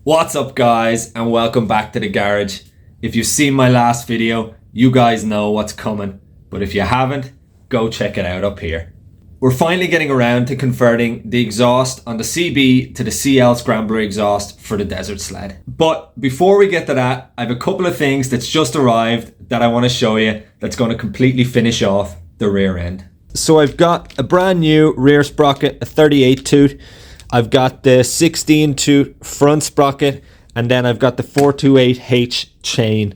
What's up guys, and welcome back to the garage. If you've seen my last video, you guys know what's coming, but if you haven't, go check it out up here. We're finally getting around to converting the exhaust on the CB to the CL Scrambler exhaust for the Desert Sled. But before we get to that, I have a couple of things that's just arrived that I want to show you that's going to completely finish off the rear end. So I've got a brand new rear sprocket, a 38 tooth. I've got the 16 tooth front sprocket, and then I've got the 428H chain.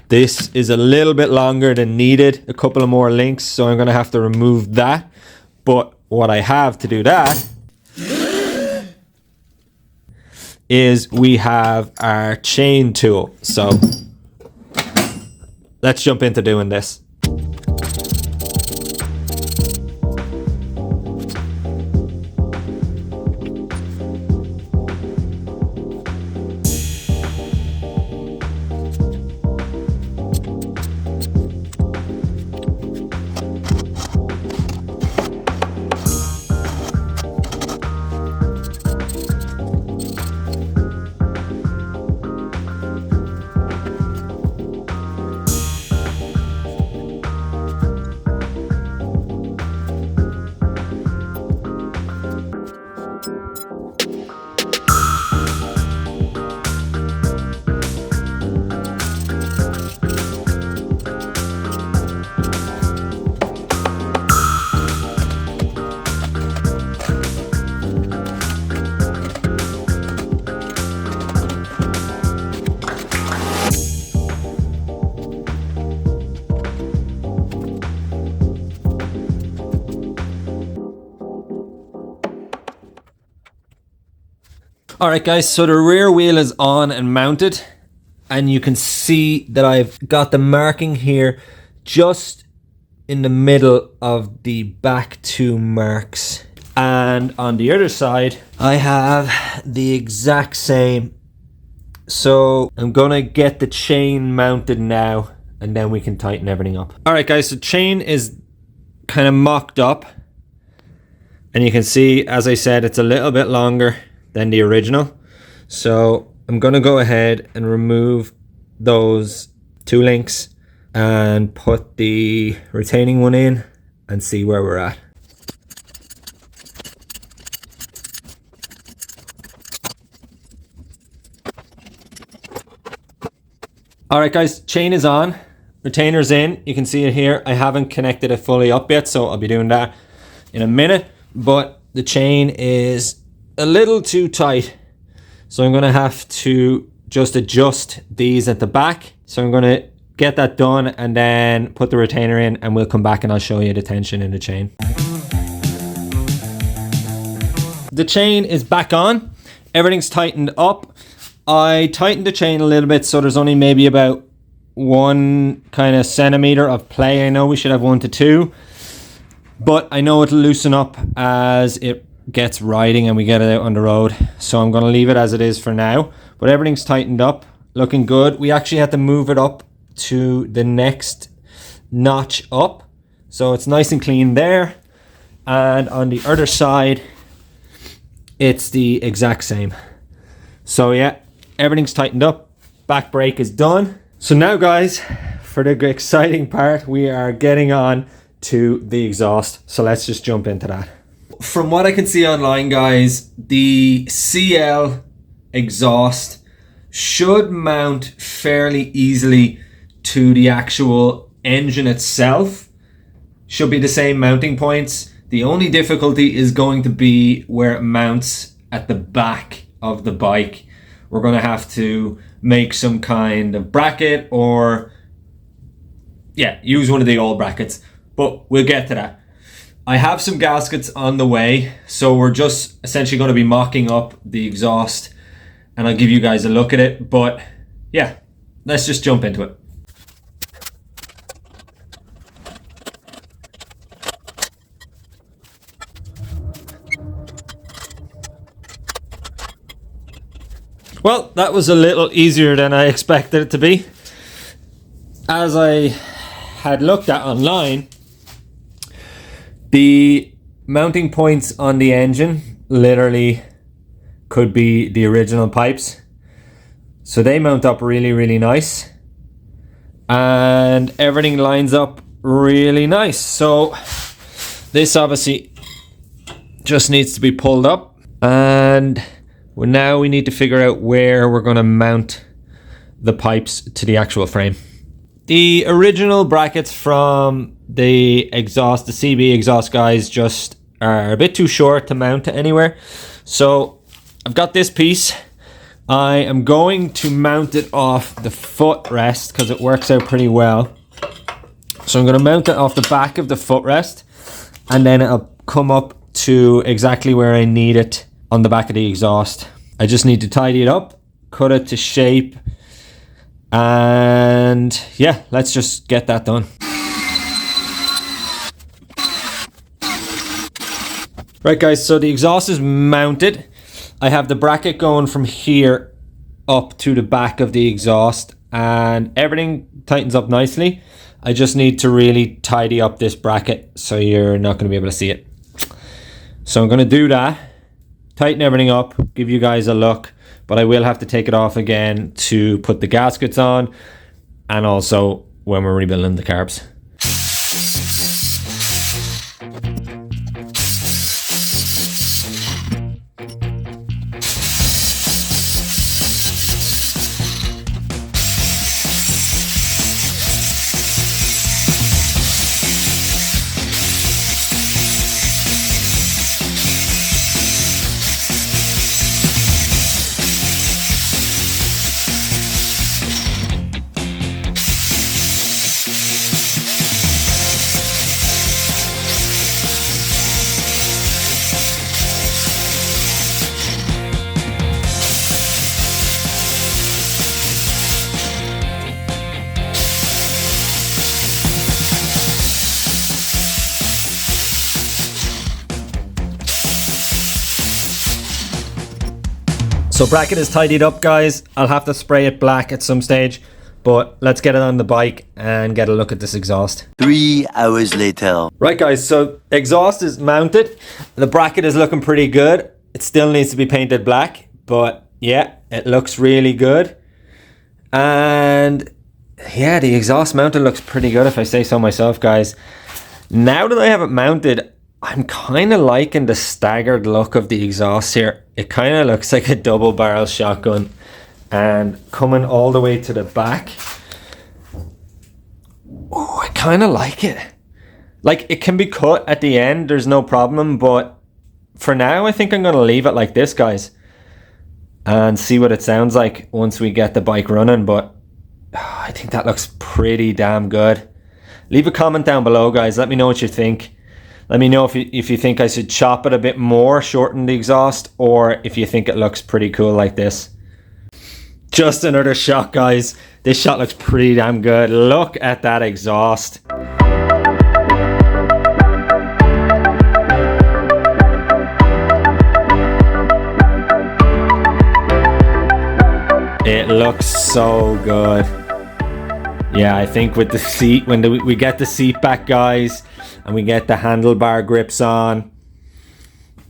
This is a little bit longer than needed, a couple of more links, so I'm going to have to remove that. But what I have to do that is we have our chain tool. So let's jump into doing this. Alright guys, so the rear wheel is on and mounted, and you can see that I've got the marking here just in the middle of the back two marks, and on the other side I have the exact same. So I'm gonna get the chain mounted now, and then we can tighten everything up. Alright guys, so chain is kind of mocked up, and you can see, as I said, it's a little bit longer than the original. So I'm gonna go ahead and remove those two links and put the retaining one in and see where we're at. Alright guys, chain is on, retainer's in. You can see it here. I haven't connected it fully up yet, so I'll be doing that in a minute, but the chain is a little too tight, so I'm gonna have to just adjust these at the back. So I'm gonna get that done and then put the retainer in, and we'll come back and I'll show you the tension in the chain. The chain is back on, everything's tightened up. I tightened the chain a little bit, so there's only maybe about 1 kind of centimeter of play. I know we should have 1 to 2, but I know it'll loosen up as it gets riding and we get it out on the road, so I'm going to leave it as it is for now. But everything's tightened up, looking good. We actually had to move it up to the next notch up, so it's nice and clean there. And on the other side it's the exact same. So yeah, everything's tightened up, back brake is done. So now guys, for the exciting part, we are getting on to the exhaust, so let's just jump into that. From what I can see online guys, the CL exhaust should mount fairly easily to the actual engine itself. Should be the same mounting points. The only difficulty is going to be where it mounts at the back of the bike. We're going to have to make some kind of bracket, or yeah, use one of the old brackets, but we'll get to that. I have some gaskets on the way, so we're just essentially going to be mocking up the exhaust, and I'll give you guys a look at it. But yeah, let's just jump into it. Well, that was a little easier than I expected it to be. As I had looked at online, the mounting points on the engine literally could be the original pipes. So they mount up really, really nice. And everything lines up really nice. So this obviously just needs to be pulled up. And now we need to figure out where we're going to mount the pipes to the actual frame. The original brackets from the exhaust, the CB exhaust guys, just are a bit too short to mount to anywhere. So I've got this piece. I am going to mount it off the footrest because it works out pretty well. So I'm going to mount it off the back of the footrest, and then it'll come up to exactly where I need it on the back of the exhaust. I just need to tidy it up, cut it to shape, and yeah, let's just get that done. Right guys, so the exhaust is mounted. I have the bracket going from here up to the back of the exhaust, and everything tightens up nicely. I just need to really tidy up this bracket so you're not going to be able to see it. So I'm going to do that, tighten everything up, give you guys a look, but I will have to take it off again to put the gaskets on, and also when we're rebuilding the carbs. So bracket is tidied up, guys. I'll have to spray it black at some stage, but let's get it on the bike and get a look at this exhaust. 3 hours later. Right guys, so exhaust is mounted. The bracket is looking pretty good. It still needs to be painted black, but yeah, it looks really good. And yeah, the exhaust mounted looks pretty good if I say so myself, guys. Now that I have it mounted, I'm kind of liking the staggered look of the exhaust here. It kind of looks like a double barrel shotgun, and coming all the way to the back. Oh, I kind of like it. Like, it can be cut at the end, there's no problem, but for now I think I'm going to leave it like this, guys, and see what it sounds like once we get the bike running. But I think that looks pretty damn good. Leave a comment down below, guys. Let me know what you think. Let me know if you think I should chop it a bit more, shorten the exhaust, or if you think it looks pretty cool like this. Just another shot, guys. This shot looks pretty damn good. Look at that exhaust. It looks so good. Yeah, I think with the seat, when we get the seat back, guys, and we get the handlebar grips on,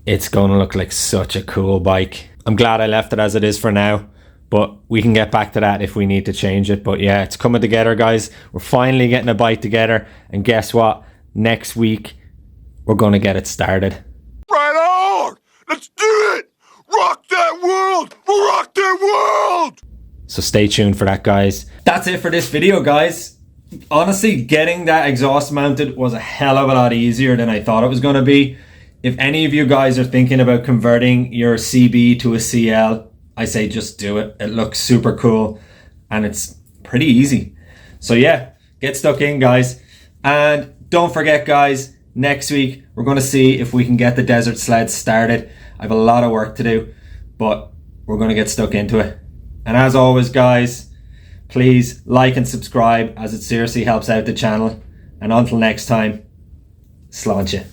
it's going to look like such a cool bike. I'm glad I left it as it is for now, but we can get back to that if we need to change it. But yeah, it's coming together, guys. We're finally getting a bike together, and guess what? Next week, we're going to get it started. Right on! Let's do it! Rock that world! Rock that world! So stay tuned for that, guys. That's it for this video, guys. Honestly, getting that exhaust mounted was a hell of a lot easier than I thought it was going to be. If any of you guys are thinking about converting your CB to a CL, I say just do it. It looks super cool and it's pretty easy. So yeah, get stuck in, guys. And don't forget, guys, next week we're going to see if we can get the desert sled started. I have a lot of work to do, but we're going to get stuck into it. And as always, guys, please like and subscribe, as it seriously helps out the channel. And until next time, sláinte.